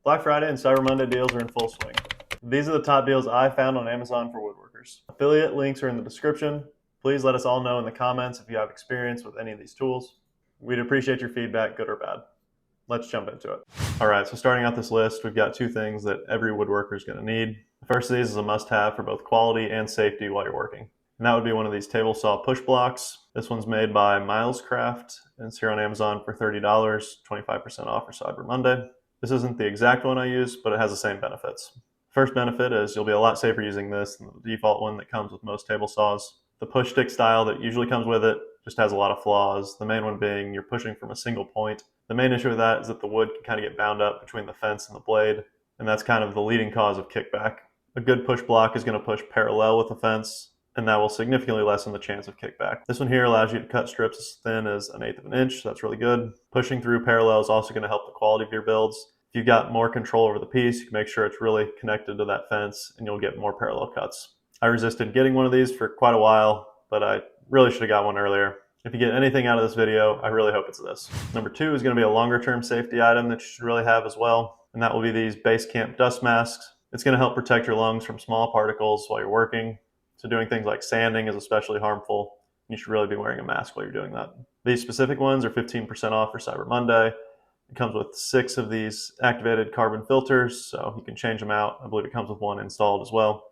Black Friday and Cyber Monday deals are in full swing. These are the top deals I found on Amazon for woodworkers. Affiliate links are in the description. Please let us all know in the comments if you have experience with any of these tools. We'd appreciate your feedback, good or bad. Let's jump into it. All right, so starting out this list, we've got two things that every woodworker is going to need. The first of these is a must-have for both quality and safety while you're working. And that would be one of these table saw push blocks. This one's made by Milescraft, and it's here on Amazon for $30, 25% off for Cyber Monday. This isn't the exact one I use, but it has the same benefits. First benefit is you'll be a lot safer using this than the default one that comes with most table saws. The push stick style that usually comes with it just has a lot of flaws. The main one being you're pushing from a single point. The main issue with that is that the wood can kind of get bound up between the fence and the blade, and that's kind of the leading cause of kickback. A good push block is going to push parallel with the fence, and that will significantly lessen the chance of kickback. This one here allows you to cut strips as thin as 1/8 of an inch, so that's really good. Pushing through parallel is also going to help the quality of your builds. If you've got more control over the piece, you can make sure it's really connected to that fence, and you'll get more parallel cuts. I resisted getting one of these for quite a while, but I really should have got one earlier. If you get anything out of this video, I really hope it's this. Number two is going to be a longer term safety item that you should really have as well, and that will be these base camp dust masks. It's going to help protect your lungs from small particles while you're working. So doing things like sanding is especially harmful. You should really be wearing a mask while you're doing that. These specific ones are 15% off for Cyber Monday. It comes with 6 of these activated carbon filters, so you can change them out. I believe it comes with one installed as well.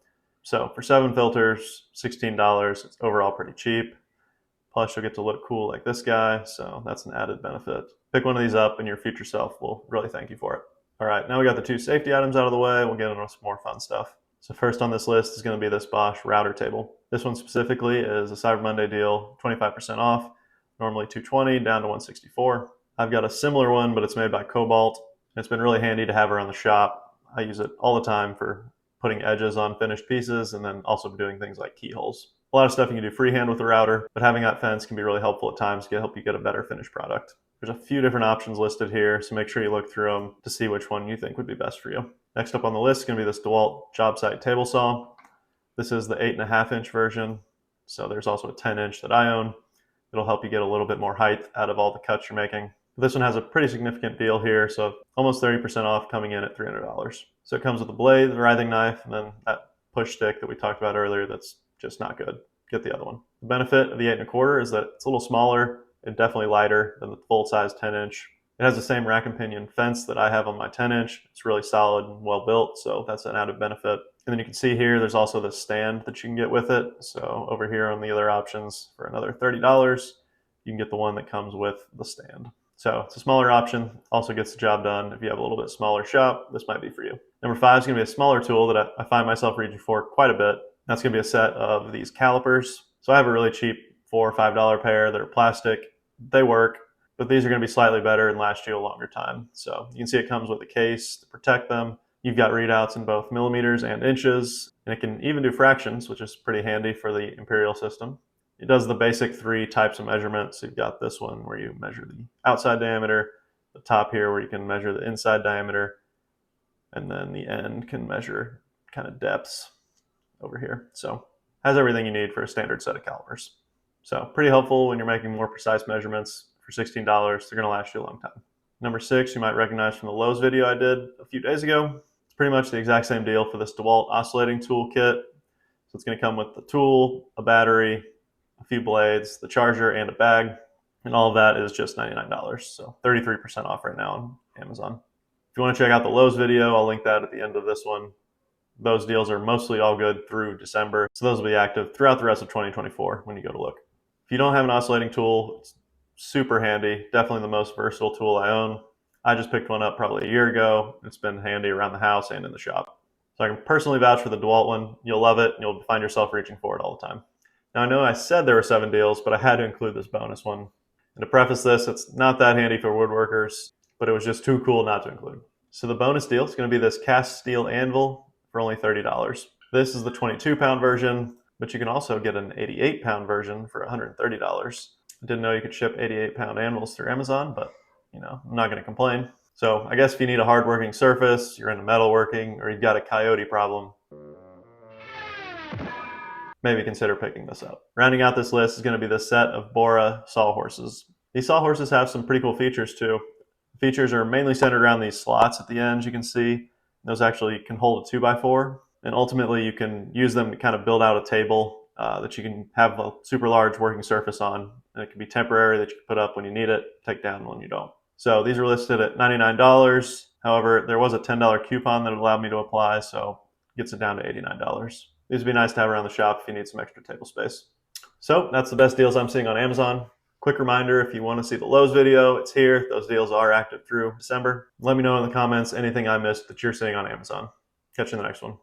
So for 7 filters, $16, it's overall pretty cheap. Plus you'll get to look cool like this guy, so that's an added benefit. Pick one of these up and your future self will really thank you for it. All right, now we got the 2 safety items out of the way. We'll get into some more fun stuff. So first on this list is going to be this Bosch router table. This one specifically is a Cyber Monday deal, 25% off, normally $220 down to $164. I've got a similar one, but it's made by Cobalt. It's been really handy to have around the shop. I use it all the time for putting edges on finished pieces and then also doing things like keyholes. A lot of stuff you can do freehand with the router, but having that fence can be really helpful at times to help you get a better finished product. There's a few different options listed here, so make sure you look through them to see which one you think would be best for you. Next up on the list is going to be this DeWalt job site table saw. This is the 8.5-inch version, so there's also a 10-inch that I own. It'll help you get a little bit more height out of all the cuts you're making. This one has a pretty significant deal here, so almost 30% off, coming in at $300. So it comes with a blade, the writhing knife, and then that push stick that we talked about earlier that's just not good. Get the other one. The benefit of the 8.25 is that it's a little smaller and definitely lighter than the full-size 10-inch. It has the same rack and pinion fence that I have on my 10-inch. It's really solid and well built, so that's an added benefit. And then you can see here, there's also this stand that you can get with it. So over here on the other options, for another $30, you can get the one that comes with the stand. So it's a smaller option, also gets the job done. If you have a little bit smaller shop, this might be for you. Number 5 is going to be a smaller tool that I find myself reaching for quite a bit. That's going to be a set of these calipers. So I have a really cheap $4 or $5 pair that are plastic. They work, but these are going to be slightly better and last you a longer time. So you can see it comes with a case to protect them. You've got readouts in both millimeters and inches, and it can even do fractions, which is pretty handy for the Imperial system. It does the basic 3 types of measurements. You've got this one where you measure the outside diameter, the top here where you can measure the inside diameter, and then the end can measure kind of depths over here. So has everything you need for a standard set of calipers. So pretty helpful when you're making more precise measurements. For $16, they're going to last you a long time. Number 6, you might recognize from the Lowe's video I did a few days ago. It's pretty much the exact same deal for this DeWalt Oscillating tool kit. So it's going to come with the tool, a battery, a few blades, the charger, and a bag. And all of that is just $99. So 33% off right now on Amazon. If you want to check out the Lowe's video, I'll link that at the end of this one. Those deals are mostly all good through December. So those will be active throughout the rest of 2024 when you go to look. If you don't have an oscillating tool, it's super handy. Definitely the most versatile tool I own. I just picked one up probably a year ago. It's been handy around the house and in the shop. So I can personally vouch for the DeWalt one. You'll love it and you'll find yourself reaching for it all the time. Now I know I said there were 7 deals, but I had to include this bonus one. And to preface this, it's not that handy for woodworkers, but it was just too cool not to include. So the bonus deal is going to be this cast steel anvil for only $30. This is the 22-pound version, but you can also get an 88-pound version for $130. I didn't know you could ship 88-pound anvils through Amazon, but I'm not going to complain. So I guess if you need a hard-working surface, you're into metalworking, or you've got a coyote problem, maybe consider picking this up. Rounding out this list is going to be this set of Bora Saw Horses. These saw horses have some pretty cool features too. Features are mainly centered around these slots at the end, you can see. Those actually can hold a 2x4, and ultimately you can use them to kind of build out a table that you can have a super large working surface on, and it can be temporary that you can put up when you need it, take down when you don't. So these are listed at $99. However, there was a $10 coupon that allowed me to apply, so it gets it down to $89. These would be nice to have around the shop if you need some extra table space. So that's the best deals I'm seeing on Amazon. Quick reminder, if you want to see the Lowe's video, it's here. Those deals are active through December. Let me know in the comments anything I missed that you're seeing on Amazon. Catch you in the next one.